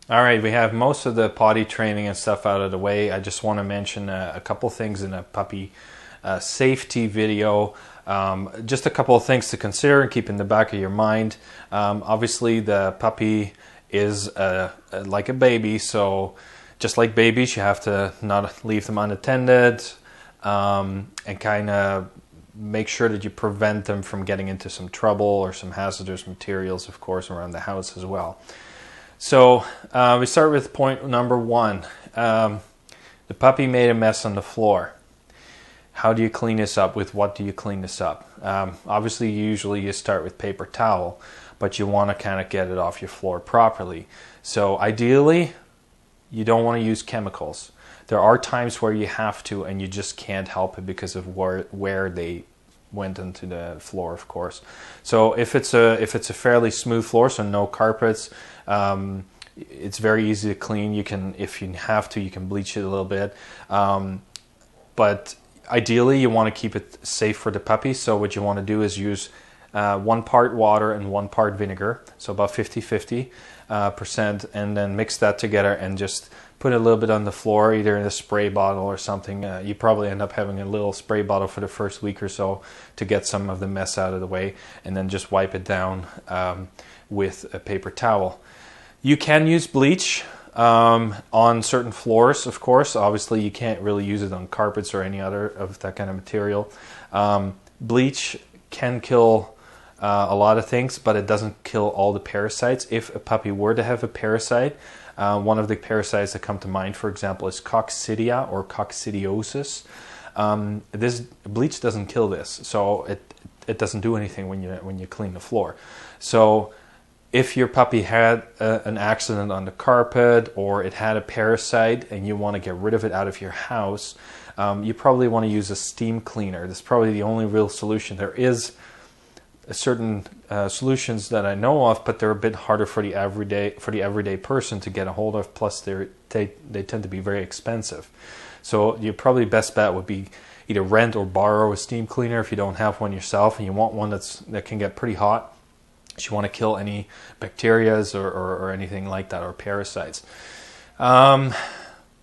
All right, we have most of the potty training and stuff out of the way. I just want to mention a couple things in a puppy safety video. Just a couple of things to consider and keep in the back of your mind. Obviously, the puppy is like a baby, so just like babies, you have to not leave them unattended and kind of make sure that you prevent them from getting into some trouble or some hazardous materials, of course, around the house as well. So we start with point number one. The puppy made a mess on the floor. How do you clean this up? With what do you clean this up? Obviously, usually you start with paper towel, but you want to kind of get it off your floor properly. So ideally, you don't want to use chemicals. There are times where you have to, and you just can't help it because of where they went into the floor, of course. So if it's a fairly smooth floor, so no carpets, it's very easy to clean. You can, if you have to, you can bleach it a little bit. But ideally, you want to keep it safe for the puppy. So what you want to do is use 1 part water and 1 part vinegar, so about 50-50%, and then mix that together and just put a little bit on the floor, either in a spray bottle or something. You probably end up having a little spray bottle for the first week or so to get some of the mess out of the way, and then just wipe it down with a paper towel. You can use bleach on certain floors, of course. Obviously, you can't really use it on carpets or any other of that kind of material. Bleach can kill a lot of things, but it doesn't kill all the parasites. If a puppy were to have a parasite, one of the parasites that come to mind, for example, is coccidia or coccidiosis. This bleach doesn't kill this, so it doesn't do anything when you clean the floor. So if your puppy had an accident on the carpet, or it had a parasite and you want to get rid of it out of your house, you probably want to use a steam cleaner. That's probably the only real solution. There is certain solutions that I know of, but they're a bit harder for the everyday person to get a hold of. Plus, they tend to be very expensive. So your probably best bet would be either rent or borrow a steam cleaner if you don't have one yourself, and you want one that can get pretty hot. So you want to kill any bacterias or anything like that, or parasites. Then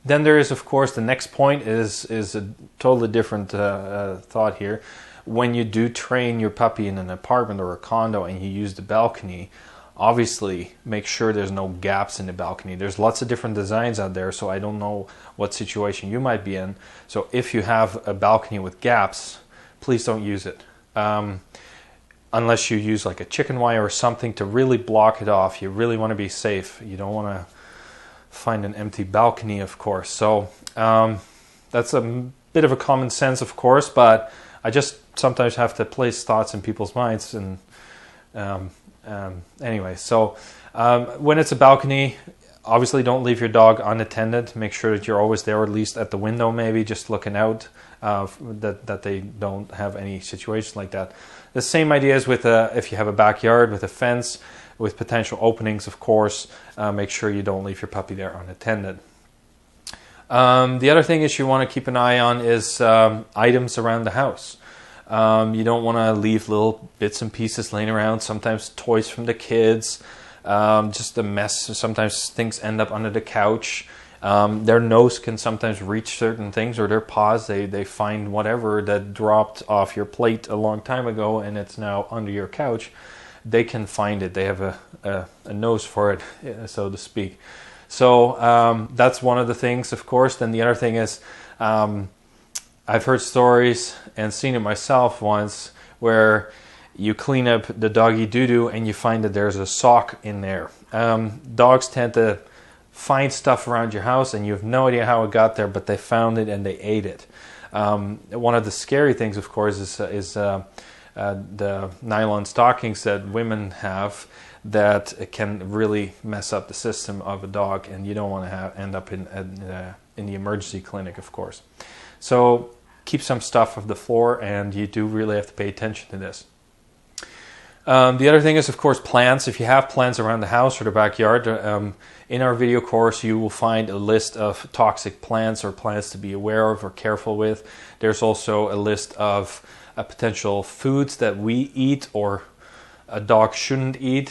there is, of course, the next point is a totally different thought here. When you do train your puppy in an apartment or a condo and you use the balcony, obviously make sure there's no gaps in the balcony. There's lots of different designs out there, so I don't know what situation you might be in. So if you have a balcony with gaps, please don't use it. Unless you use like a chicken wire or something to really block it off. You really want to be safe. You don't want to find an empty balcony, of course. So that's a bit of a common sense, of course, but I just sometimes have to place thoughts in people's minds. And anyway, so when it's a balcony, obviously don't leave your dog unattended. Make sure that you're always there, or at least at the window, maybe just looking out, that they don't have any situations like that. The same idea is with if you have a backyard with a fence with potential openings, of course. Make sure you don't leave your puppy there unattended. The other thing is you want to keep an eye on is items around the house. You don't want to leave little bits and pieces laying around. Sometimes toys from the kids, just a mess. Sometimes things end up under the couch. Their nose can sometimes reach certain things, or their paws, they find whatever that dropped off your plate a long time ago and it's now under your couch. They can find it. They have a nose for it, so to speak. So that's one of the things, of course. Then the other thing is, I've heard stories and seen it myself once where you clean up the doggy doo-doo and you find that there's a sock in there. Dogs tend to find stuff around your house and you have no idea how it got there, but they found it and they ate it. One of the scary things, of course, is the nylon stockings that women have that can really mess up the system of a dog, and you don't want to end up in the emergency clinic, of course. So keep some stuff off the floor, and you do really have to pay attention to this. The other thing is, of course, plants. If you have plants around the house or the backyard, in our video course you will find a list of toxic plants or plants to be aware of or careful with. There's also a list of potential foods that we eat or a dog shouldn't eat.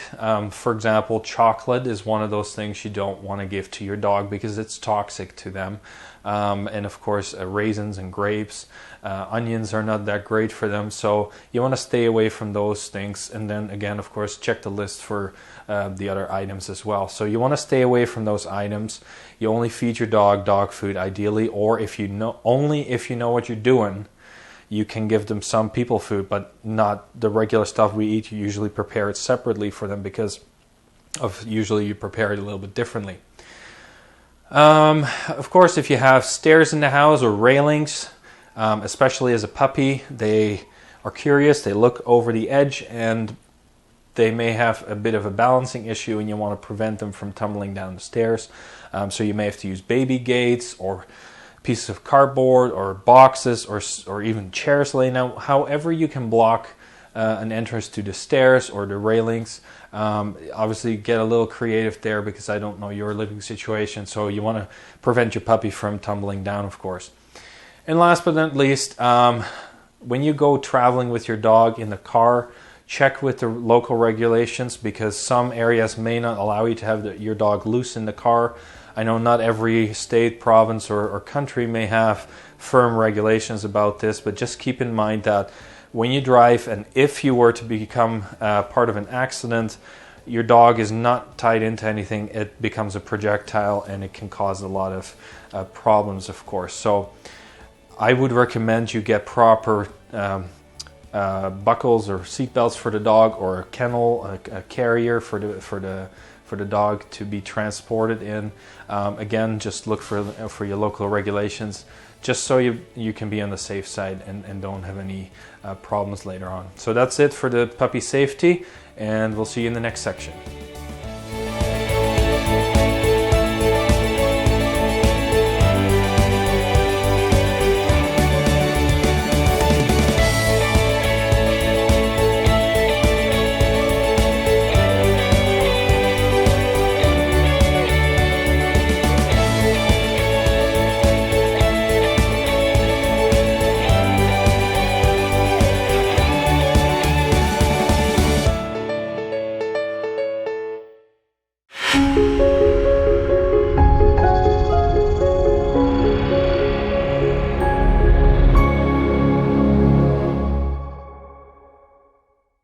For example, chocolate is one of those things you don't want to give to your dog because it's toxic to them. And of course, raisins and grapes, onions are not that great for them. So you want to stay away from those things. And then again, of course, check the list for the other items as well. So you want to stay away from those items. You only feed your dog food ideally, or if you know, only if you know what you're doing, you can give them some people food, but not the regular stuff we eat. You usually prepare it separately for them because usually you prepare it a little bit differently. Of course, if you have stairs in the house or railings, especially as a puppy, they are curious, they look over the edge, and they may have a bit of a balancing issue, and you want to prevent them from tumbling down the stairs. So you may have to use baby gates or pieces of cardboard or boxes or even chairs laying out. However you can block an entrance to the stairs or the railings. Obviously get a little creative there because I don't know your living situation, so you want to prevent your puppy from tumbling down, of course. And last but not least, when you go traveling with your dog in the car, check with the local regulations because some areas may not allow you to have your dog loose in the car. I know not every state, province, or country may have firm regulations about this, but just keep in mind that when you drive, and if you were to become part of an accident, your dog is not tied into anything. It becomes a projectile, and it can cause a lot of problems, of course. So I would recommend you get proper buckles or seat belts for the dog, or a kennel, a carrier for the dog to be transported in. Again, just look for your local regulations, just so you can be on the safe side and don't have any problems later on. So that's it for the puppy safety, and we'll see you in the next section.